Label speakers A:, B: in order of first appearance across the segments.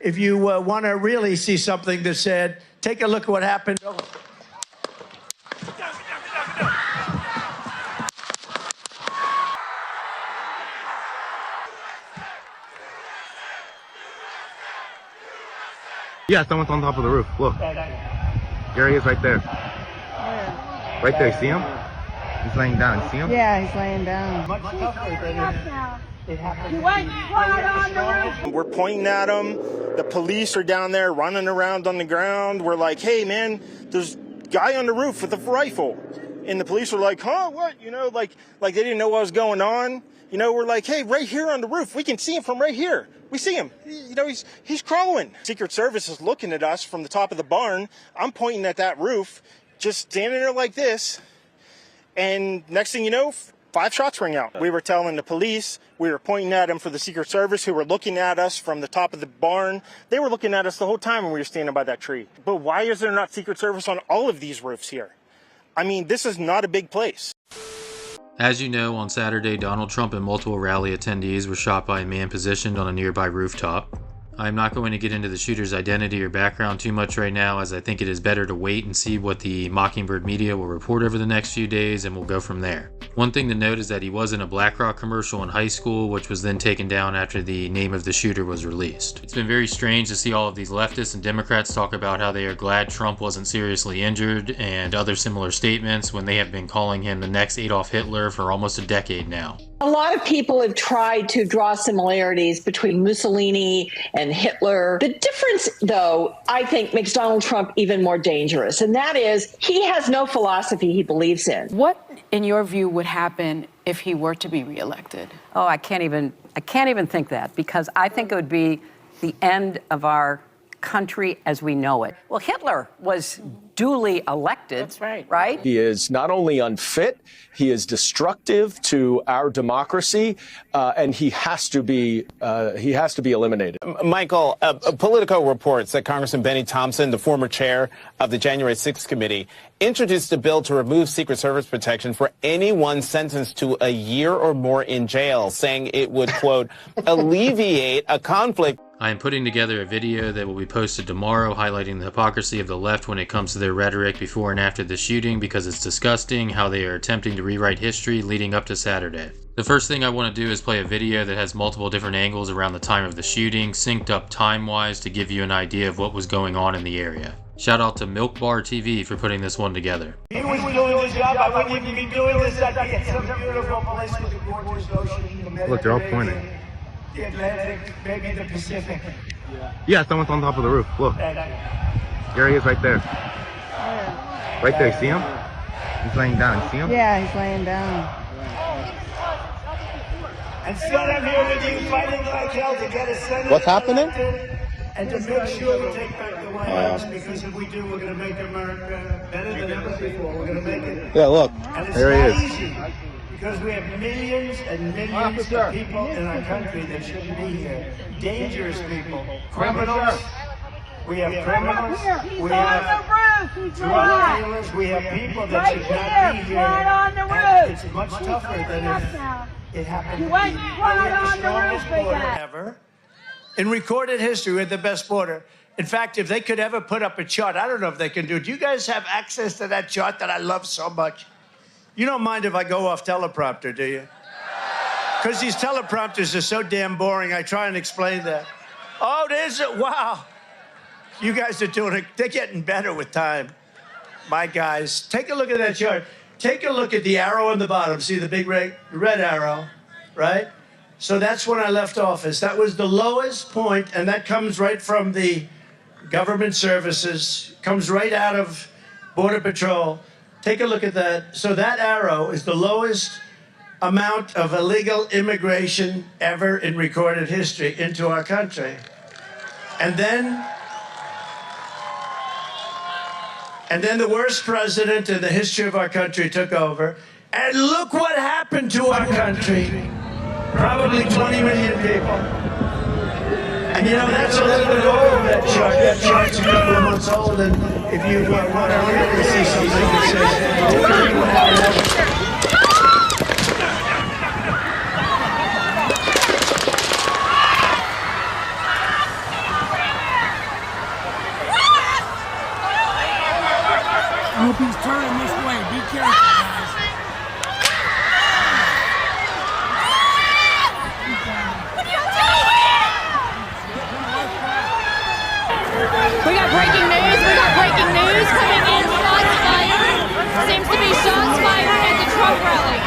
A: If you want to really see something that's said, take a look at what happened.
B: Yeah, someone's on top of the roof. Look. There he is right there. Where? Right there, see him? He's laying down, see him?
C: Yeah, he's laying down.
D: We're pointing at him. The police are down there running around on the ground. We're like, hey, man, there's a guy on the roof with a rifle. And the police were like, huh, what? You know, like they didn't know what was going on. You know, we're like, hey, right here on the roof, we can see him from right here. We see him. You know, he's crawling. Secret Service is looking at us from the top of the barn. I'm pointing at that roof, just standing there like this. And next thing you know, 5 shots ring out. We were telling the police, we were pointing at them for the Secret Service, who were looking at us from the top of the barn. They were looking at us the whole time when we were standing by that tree. But why is there not Secret Service on all of these roofs here? I mean, this is not a big place.
E: As you know, on Saturday, Donald Trump and multiple rally attendees were shot by a man positioned on a nearby rooftop. I'm not going to get into the shooter's identity or background too much right now, as I think it is better to wait and see what the Mockingbird media will report over the next few days, and we'll go from there. One thing to note is that he was in a BlackRock commercial in high school, which was then taken down after the name of the shooter was released. It's been very strange to see all of these leftists and Democrats talk about how they are glad Trump wasn't seriously injured and other similar statements when they have been calling him the next Adolf Hitler for almost a decade now.
F: A lot of people have tried to draw similarities between Mussolini and Hitler. The difference, though, I think makes Donald Trump even more dangerous, and that is he has no philosophy he believes in.
G: What, in your view, would happen if he were to be reelected?
H: Oh, I can't even think that, because I think it would be the end of our country as we know it. Well, Hitler was duly elected.
G: That's right.
H: Right?
I: He is not only unfit, he is destructive to our democracy, and he has to be eliminated.
J: Michael, Politico reports that Congressman Benny Thompson, the former chair of the January 6th committee, introduced a bill to remove Secret Service protection for anyone sentenced to a year or more in jail, saying it would, quote, alleviate a conflict.
E: I am putting together a video that will be posted tomorrow highlighting the hypocrisy of the left when it comes to their rhetoric before and after the shooting, because it's disgusting how they are attempting to rewrite history leading up to Saturday. The first thing I want to do is play a video that has multiple different angles around the time of the shooting, synced up time-wise to give you an idea of what was going on in the area. Shout out to Milk Bar TV for putting this one together.
A: If he was doing his job, I wouldn't even be doing this. I'd be at some beautiful place with the gorgeous ocean.
B: Look, they're all pointing.
A: The Atlantic, maybe the Pacific.
B: Yeah, someone's on top of the roof. Look. There he is right there. Right there, see him? He's laying down, see him?
C: Yeah, he's laying down.
A: And still I'm here with you fighting like hell to get a senator.
B: What's happening?
A: And to make sure we take back the White House, because if we do, we're going to make America better than ever before. We're going to make it.
B: Yeah, look.
A: And it's
B: There he
A: not
B: is.
A: easy, because we have millions and millions of people in our country that shouldn't be here. Dangerous people, criminals. We have criminals. We have drug dealers. We have people that should not be here. And it's much tougher than if it happened. We have the strongest border ever. In recorded history, we're the best border. In fact, if they could ever put up a chart, I don't know if they can do it. Do you guys have access to that chart that I love so much? You don't mind if I go off teleprompter, do you? Because these teleprompters are so damn boring, I try and explain that. Oh, there's a, wow. You guys are doing it. They're getting better with time. My guys, take a look at that chart. Take a look at the arrow on the bottom. See the big red arrow, right? So that's when I left office. That was the lowest point, and that comes right from the government services, comes right out of Border Patrol. Take a look at that. So that arrow is the lowest amount of illegal immigration ever in recorded history into our country. And then the worst president in the history of our country took over. And look what happened to our country. Probably 20 million people. And you know, that's a little bit over that chart. That chart's a couple of months old, and if you want to really see something that says,
K: hope he's turning this way. Be careful, guys.
L: We got breaking news. We got breaking news coming in. Shots fired. Seems to be shots fired at the Trump rally.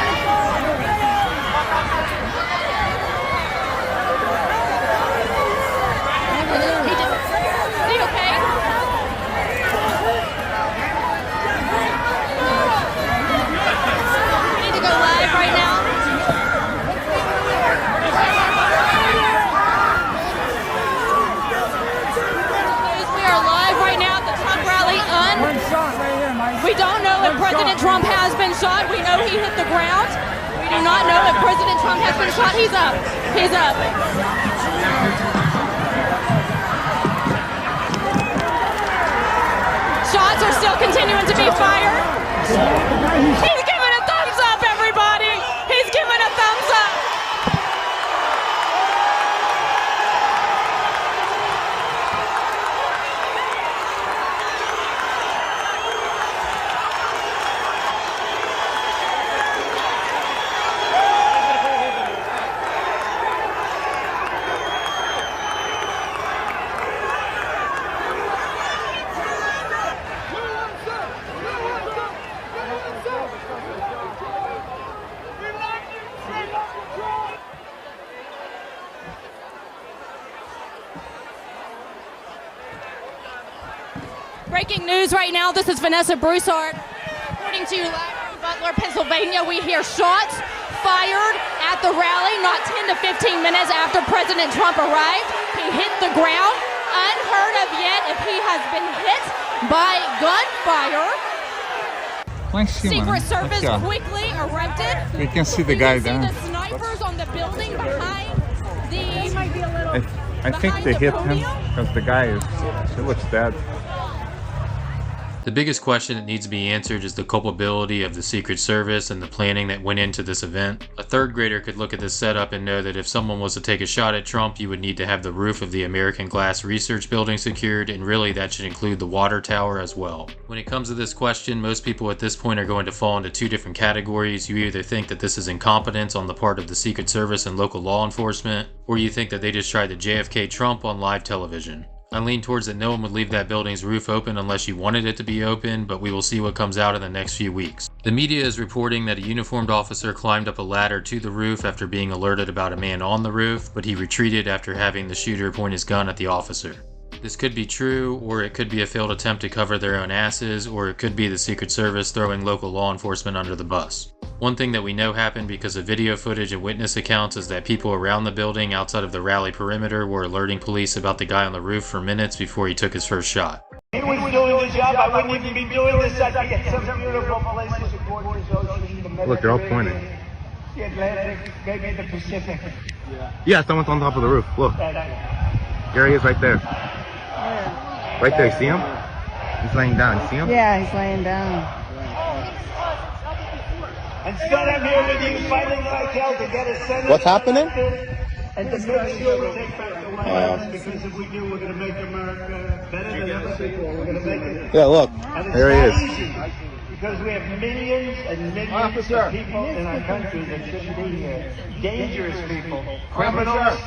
L: Is he okay? We need to go live right now. We don't know if President Trump has been shot. We know he hit the ground. We do not know if President Trump has been shot. He's up. He's up. Shots are still continuing to be fired. He's giving a thumbs up, everybody. He's giving a thumbs up. Breaking news right now. This is Vanessa Broussard reporting to you live from Butler, Pennsylvania. We hear shots fired at the rally not 10 to 15 minutes after President Trump arrived. He hit the ground. Unheard of yet if he has been hit by gunfire. Secret Service quickly erupted.
M: We can see the guy there.
L: The snipers on the building behind the.
M: I think they hit him because the guy he looks dead.
E: The biggest question that needs to be answered is the culpability of the Secret Service and the planning that went into this event. A third grader could look at this setup and know that if someone was to take a shot at Trump, you would need to have the roof of the American Glass Research Building secured, and really that should include the water tower as well. When it comes to this question, most people at this point are going to fall into two different categories. You either think that this is incompetence on the part of the Secret Service and local law enforcement, or you think that they just tried to JFK Trump on live television. I lean towards that no one would leave that building's roof open unless you wanted it to be open, but we will see what comes out in the next few weeks. The media is reporting that a uniformed officer climbed up a ladder to the roof after being alerted about a man on the roof, but he retreated after having the shooter point his gun at the officer. This could be true, or it could be a failed attempt to cover their own asses, or it could be the Secret Service throwing local law enforcement under the bus. One thing that we know happened because of video footage and witness accounts is that people around the building outside of the rally perimeter were alerting police about the guy on the roof for minutes before he took his first shot.
A: He was doing the job. I wouldn't even be doing this. I'd be at some beautiful place to support this ocean. The
B: Look, they're all pointing.
A: The Atlantic, maybe the Pacific.
B: Yeah, someone's on top of the roof. Look. There he is right there. Right there, you see him? He's laying down. You see him?
C: Yeah, he's laying down.
A: And Scott, I'm here with you fighting like hell to get a senator.
J: What's happening?
A: And to make sure we take back the White House, because if we do, we're going to make America better than ever before. We're going to make it.
J: Yeah, look.
B: There he is.
A: Easy, because we have millions and millions of people in our country that shouldn't be here. Dangerous people, criminals.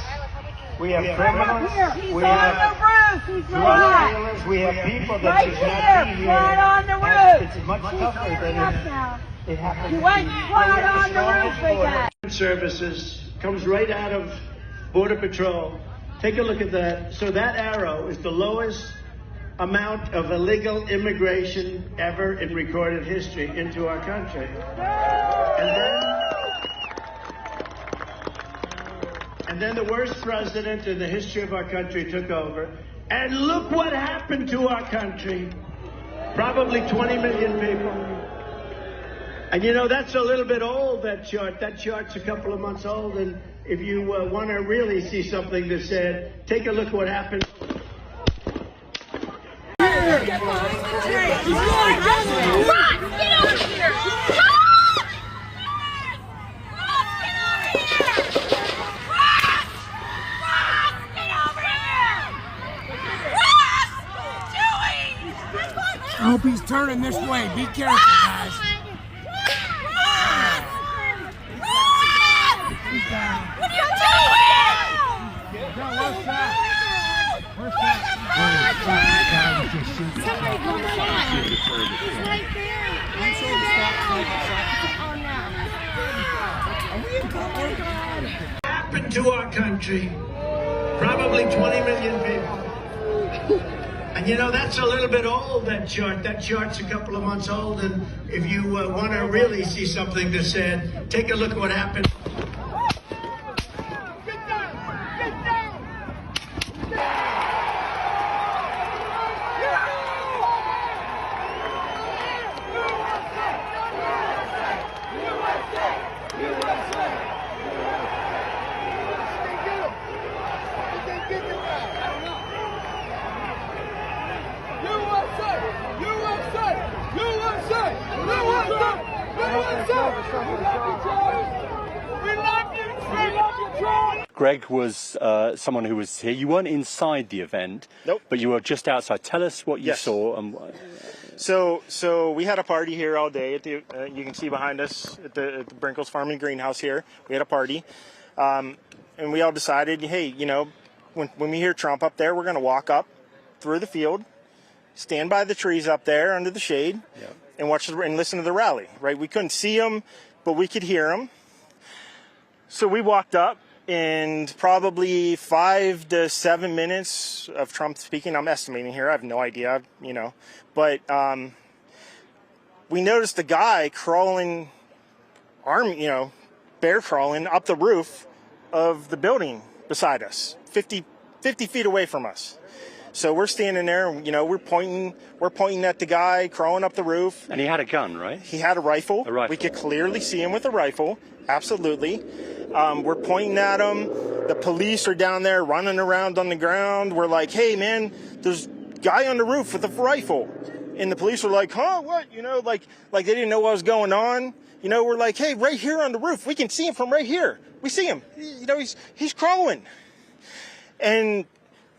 A: We have criminals. We have drug dealers. We have people that should not be here.
N: Right on the roof.
A: It's much tougher than it happens.
N: You went right on the roof with that.
A: Services comes right out of Border Patrol. Take a look at that. So that arrow is the lowest amount of illegal immigration ever in recorded history into our country. And then the worst president in the history of our country took over. And look what happened to our country. Probably 20 million people. And you know, that's a little bit old, that chart. That chart's a couple of months old. And if you want to really see something that's said, take a look what happened.
N: Get over here!
K: I hope he's turning this way. Be careful, guys.
N: What are you doing?
K: Where's that? Where's that?
N: Somebody go shot. He's right there.
A: Happened to our country, probably 20 million people. And you know, that's a little bit old, that chart. That chart's a couple of months old, and if you want to really see something that's said, take a look at what happened.
O: Greg was someone who was here. You weren't inside the event,
D: Nope.
O: but you were just outside. Tell us what you
D: Yes.
O: saw. And
D: So we had a party here all day. At the you can see behind us at the Brinkles Farm and Greenhouse here. We had a party, and we all decided, hey, you know, when we hear Trump up there, we're going to walk up through the field, stand by the trees up there under the shade, and watch and listen to the rally. Right? We couldn't see him, but we could hear him. So we walked up. And probably 5 to 7 minutes of Trump speaking, I'm estimating here, I have no idea, you know, but we noticed a guy crawling, bear crawling up the roof of the building beside us, 50 feet away from us. So we're standing there, and, you know, we're pointing at the guy crawling up the roof.
O: And he had a gun, right?
D: He had a rifle.
O: A rifle.
D: We could clearly see him with a rifle. Absolutely. We're pointing at him. The police are down there running around on the ground. We're like, hey, man, there's a guy on the roof with a rifle. And the police were like, huh, what? You know, like they didn't know what was going on. You know, we're like, hey, right here on the roof. We can see him from right here. We see him. You know, he's crawling. And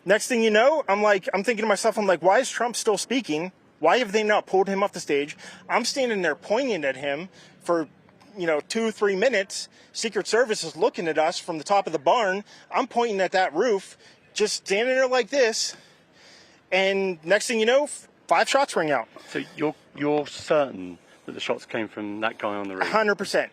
D: next thing you know, I'm thinking to myself, why is Trump still speaking? Why have they not pulled him off the stage? I'm standing there pointing at him for 2-3 minutes. Secret Service is looking at us from the top of the barn. I'm pointing at that roof, just standing there like this. And next thing you know, 5 shots ring out.
O: So you're certain that the shots came from that guy on the roof?
D: 100%.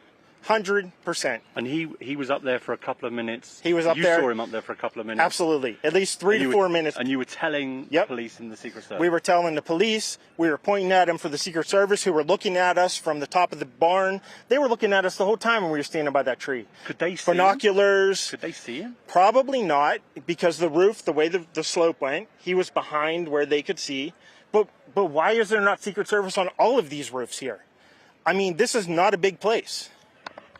D: 100%.
O: And he was up there for a couple of minutes.
D: He was up there.
O: You saw him up there for a couple of minutes.
D: Absolutely. At least 3 to 4 minutes.
O: And you were telling the police and the Secret Service?
D: We were telling the police. We were pointing at him for the Secret Service, who were looking at us from the top of the barn. They were looking at us the whole time when we were standing by that tree.
O: Could they see
D: Binoculars.
O: Could they see him?
D: Probably not, because the roof, the way the slope went, he was behind where they could see. But why is there not Secret Service on all of these roofs here? I mean, this is not a big place.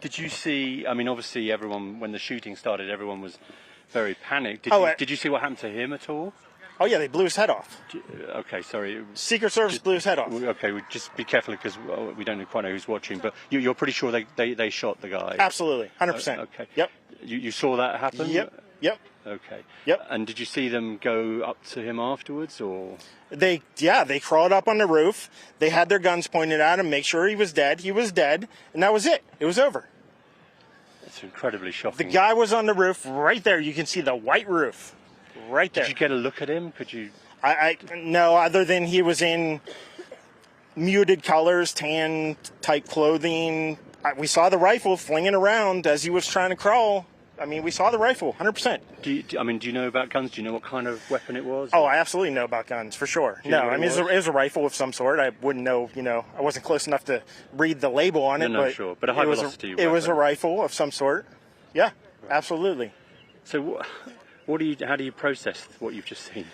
O: Did you see, I mean, obviously everyone, when the shooting started, everyone was very panicked. Did you see what happened to him at all?
D: Oh, yeah, they blew his head off.
O: Okay, sorry.
D: Secret Service blew his head off.
O: Okay, just be careful because we don't quite know who's watching, but you're pretty sure they shot the guy?
D: Absolutely, 100%.
O: Okay.
D: Yep.
O: You saw that happen?
D: Yep.
O: Okay.
D: Yep.
O: And did you see them go up to him afterwards, or?
D: They crawled up on the roof. They had their guns pointed at him, make sure he was dead. He was dead, and that was it. It was over.
O: It's incredibly shocking.
D: The guy was on the roof right there. You can see the white roof right there.
O: Did you get a look at him? Could you?
D: No, other than he was in muted colors, tan type clothing. We saw the rifle flinging around as he was trying to crawl. I mean, we saw the rifle, 100%.
O: Do you know about guns? Do you know what kind of weapon it was?
D: Oh, I absolutely know about guns, for sure.
O: Do you know
D: No,
O: what
D: I mean, it was a rifle of some sort. I wouldn't know, I wasn't close enough to read the label on it.
O: No, sure. But a high velocity weapon.
D: It was a rifle of some sort. Yeah, absolutely.
O: So how do you process what you've just seen?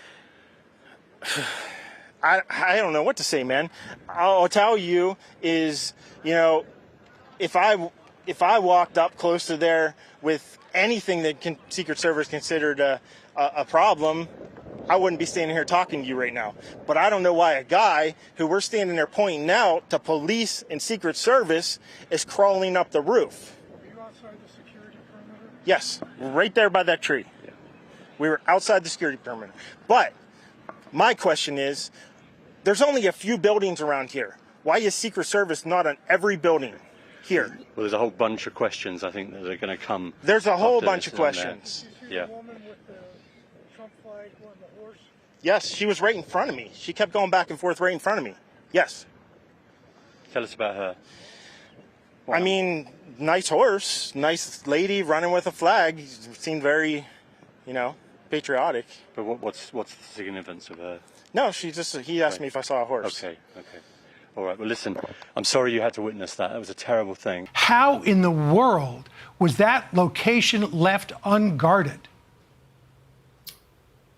D: I don't know what to say, man. I'll tell you is, if I walked up close to there with anything that Secret Service considered a problem, I wouldn't be standing here talking to you right now. But I don't know why a guy who we're standing there pointing out to police and Secret Service is crawling up the roof.
K: Were you outside the security perimeter?
D: Yes, right there by that tree. We were outside the security perimeter. But my question is, There's only a few buildings around here. Why is Secret Service not on every building here?
O: Well, there's a whole bunch of questions, I think, that are going to come.
D: There's a whole
O: after
D: bunch
O: this
D: of
O: and
D: questions.
O: that. Yeah.
D: Yes, she was right in front of me. She kept going back and forth right in front of me. Yes.
O: Tell us about her.
D: I mean, nice horse, nice lady running with a flag. Seemed very, patriotic.
O: But what's the significance of her?
D: No, he asked me if I saw a horse.
O: Okay. All right, well, listen, I'm sorry you had to witness that. That was a terrible thing.
K: How in the world was that location left unguarded?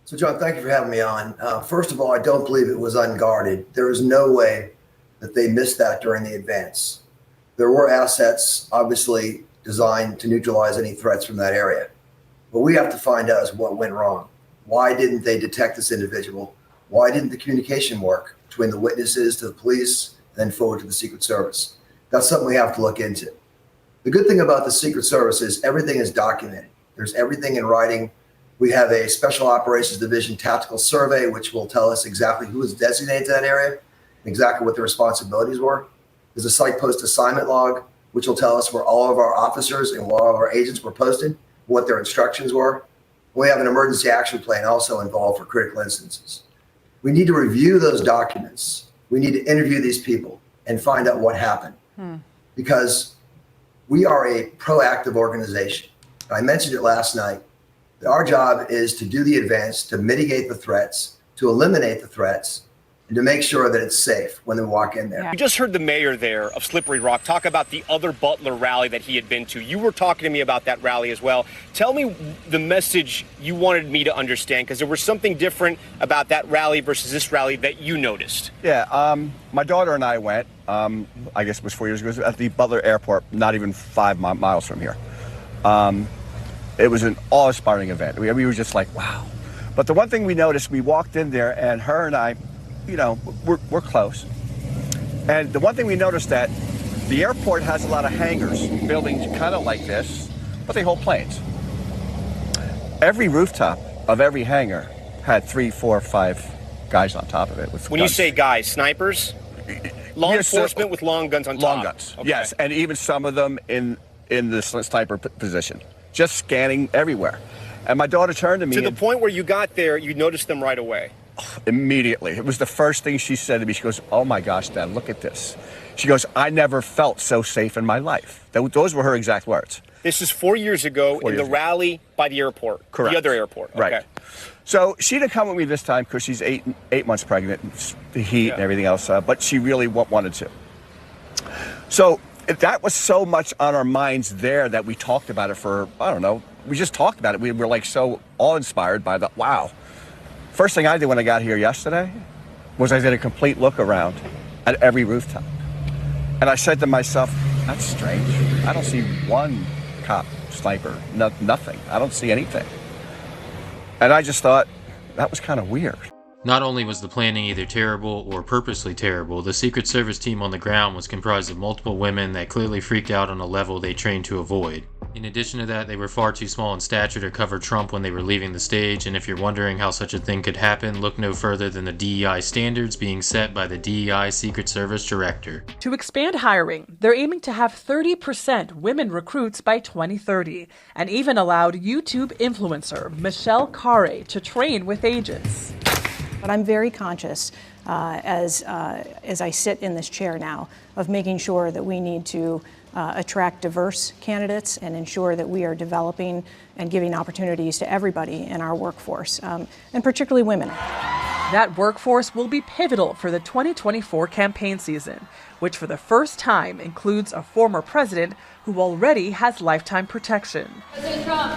P: So, John, thank you for having me on. First of all, I don't believe it was unguarded. There is no way that they missed that during the advance. There were assets, obviously, designed to neutralize any threats from that area. What we have to find out is what went wrong. Why didn't they detect this individual? Why didn't the communication work between the witnesses to the police and then forward to the Secret Service? That's something we have to look into. The good thing about the Secret Service is everything is documented. There's everything in writing. We have a Special Operations Division tactical survey, which will tell us exactly who was designated to that area, and exactly what their responsibilities were. There's a site post assignment log, which will tell us where all of our officers and all of our agents were posted, what their instructions were. We have an emergency action plan also involved for critical instances. We need to review those documents. We need to interview these people and find out what happened. Because we are a proactive organization. I mentioned it last night. Our job is to do the advance, to mitigate the threats, to eliminate the threats, and to make sure that it's safe when they walk in there.
Q: You just heard the mayor there of Slippery Rock talk about the other Butler rally that he had been to. You were talking to me about that rally as well. Tell me the message you wanted me to understand, because there was something different about that rally versus this rally that you noticed.
R: Yeah, my daughter and I went, I guess it was 4 years ago, it was at the Butler Airport, not even 5 miles from here. It was an awe-inspiring event. We were just like, wow. But the one thing we noticed, we walked in there and her and I, we're close. And the one thing we noticed that the airport has a lot of hangars, buildings kind of like this, but they hold planes. Every rooftop of every hangar had 3, 4, 5 guys on top of it with
Q: When
R: guns.
Q: you say guys, snipers? Law enforcement with long guns on top?
R: Long guns, yes. And even some of them in the sniper position, just scanning everywhere. And my daughter turned to me.
Q: To the point where you got there, you noticed them right away.
R: Immediately. It was the first thing she said to me. She goes, "Oh my gosh, Dad, look at this." She goes, "I never felt so safe in my life." Those were her exact words.
Q: This is 4 years ago in the rally by the airport.
R: Correct.
Q: The other airport.
R: Right.
Q: Okay.
R: So she didn't come with me this time because she's eight months pregnant, and the heat and everything else, but she really wanted to. So that was so much on our minds there that we talked about it for, I don't know, we just talked about it. We were like so awe-inspired by the, wow. First thing I did when I got here yesterday was I did a complete look around at every rooftop. And I said to myself, that's strange. I don't see one cop, sniper, nothing. I don't see anything. And I just thought, that was kind of weird.
E: Not only was the planning either terrible or purposely terrible, the Secret Service team on the ground was comprised of multiple women that clearly freaked out on a level they trained to avoid. In addition to that, they were far too small in stature to cover Trump when they were leaving the stage, and if you're wondering how such a thing could happen, look no further than the DEI standards being set by the DEI Secret Service Director.
S: To expand hiring, they're aiming to have 30% women recruits by 2030, and even allowed YouTube influencer Michelle Carre to train with agents.
T: But I'm very conscious, as I sit in this chair now, of making sure that we need to attract diverse candidates and ensure that we are developing and giving opportunities to everybody in our workforce, and particularly women.
S: That workforce will be pivotal for the 2024 campaign season, which for the first time includes a former president who already has lifetime protection.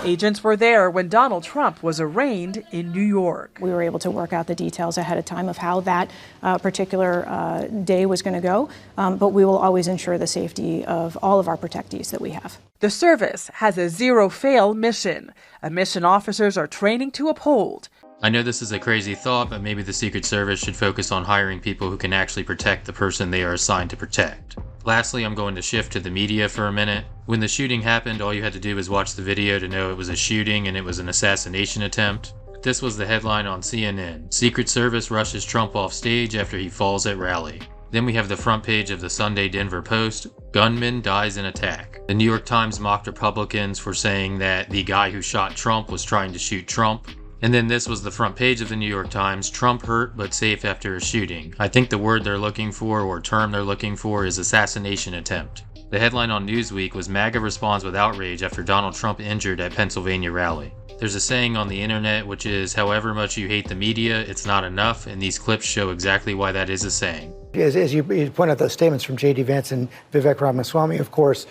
S: Agents were there when Donald Trump was arraigned in New York.
T: We were able to work out the details ahead of time of how that particular day was going to go, but we will always ensure the safety of all of our protectees that we have.
S: The service has a zero-fail mission, a mission officers are training to uphold.
E: I know this is a crazy thought, but maybe the Secret Service should focus on hiring people who can actually protect the person they are assigned to protect. Lastly, I'm going to shift to the media for a minute. When the shooting happened, all you had to do was watch the video to know it was a shooting and it was an assassination attempt. This was the headline on CNN. Secret Service rushes Trump off stage after he falls at rally. Then we have the front page of the Sunday Denver Post. Gunman dies in attack. The New York Times mocked Republicans for saying that the guy who shot Trump was trying to shoot Trump. And then this was the front page of the New York Times. Trump hurt but safe after a shooting. I think the word they're looking for, or term they're looking for, is assassination attempt. The headline on Newsweek was MAGA responds with outrage after Donald Trump injured at Pennsylvania rally. There's a saying on the internet which is, however much you hate the media, it's not enough, and these clips show exactly why that is a saying.
U: As you point out those statements from J.D. Vance and Vivek Ramaswamy, of course,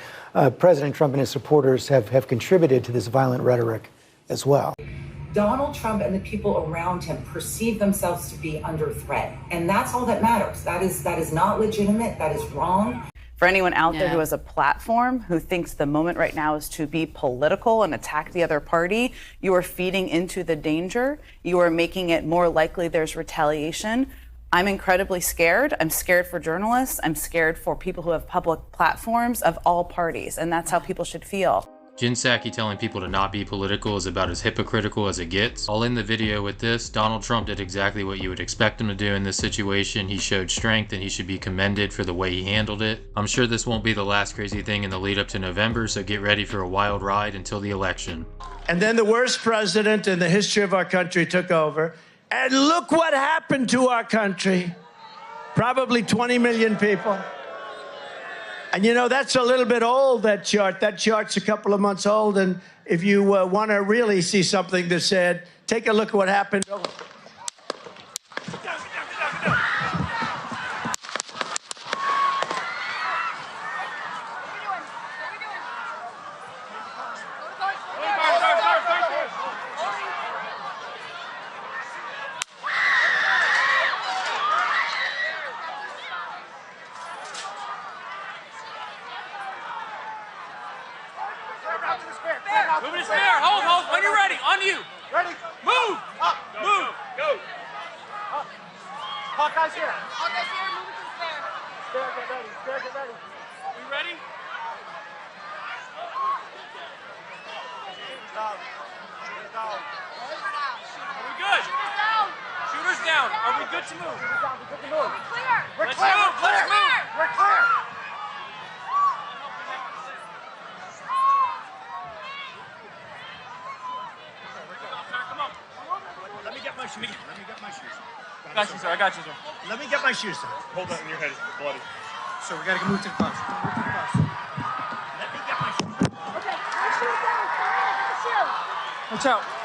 U: President Trump and his supporters have contributed to this violent rhetoric as well.
V: Donald Trump and the people around him perceive themselves to be under threat. And that's all that matters. That is not legitimate. That is wrong.
W: For anyone out there who has a platform, who thinks the moment right now is to be political and attack the other party, you are feeding into the danger. You are making it more likely there's retaliation. I'm incredibly scared. I'm scared for journalists. I'm scared for people who have public platforms of all parties. And that's how people should feel.
E: Jen Psaki telling people to not be political is about as hypocritical as it gets. I'll end the video with this. Donald Trump did exactly what you would expect him to do in this situation. He showed strength and he should be commended for the way he handled it. I'm sure this won't be the last crazy thing in the lead up to November, so get ready for a wild ride until the election.
A: And then the worst president in the history of our country took over. And look what happened to our country. Probably 20 million people. And you know, that's a little bit old, that chart. That chart's a couple of months old. And if you want to really see something that said, take a look at what happened.
N: Move to the spare. Hold. When you're ready. On you. Ready. Move. Up. Move. Go. Up. Hawkeye's here. Hawkeye's here. Move it to the spare. Spare, get ready. Spare, get ready. We ready? Down. Down. Are we good? Shooters down. Shooters down. Are we good to move? Shooters down. We're good to move. We're clear. Let's move. Let's move. We're clear. Let me get my shoes. Got you, sir. I got you, sir. Let me get my shoes, sir. Hold that in your head. It's bloody. So we got to move to the bus. Let me get my shoes. Okay. My shoes down. Watch out.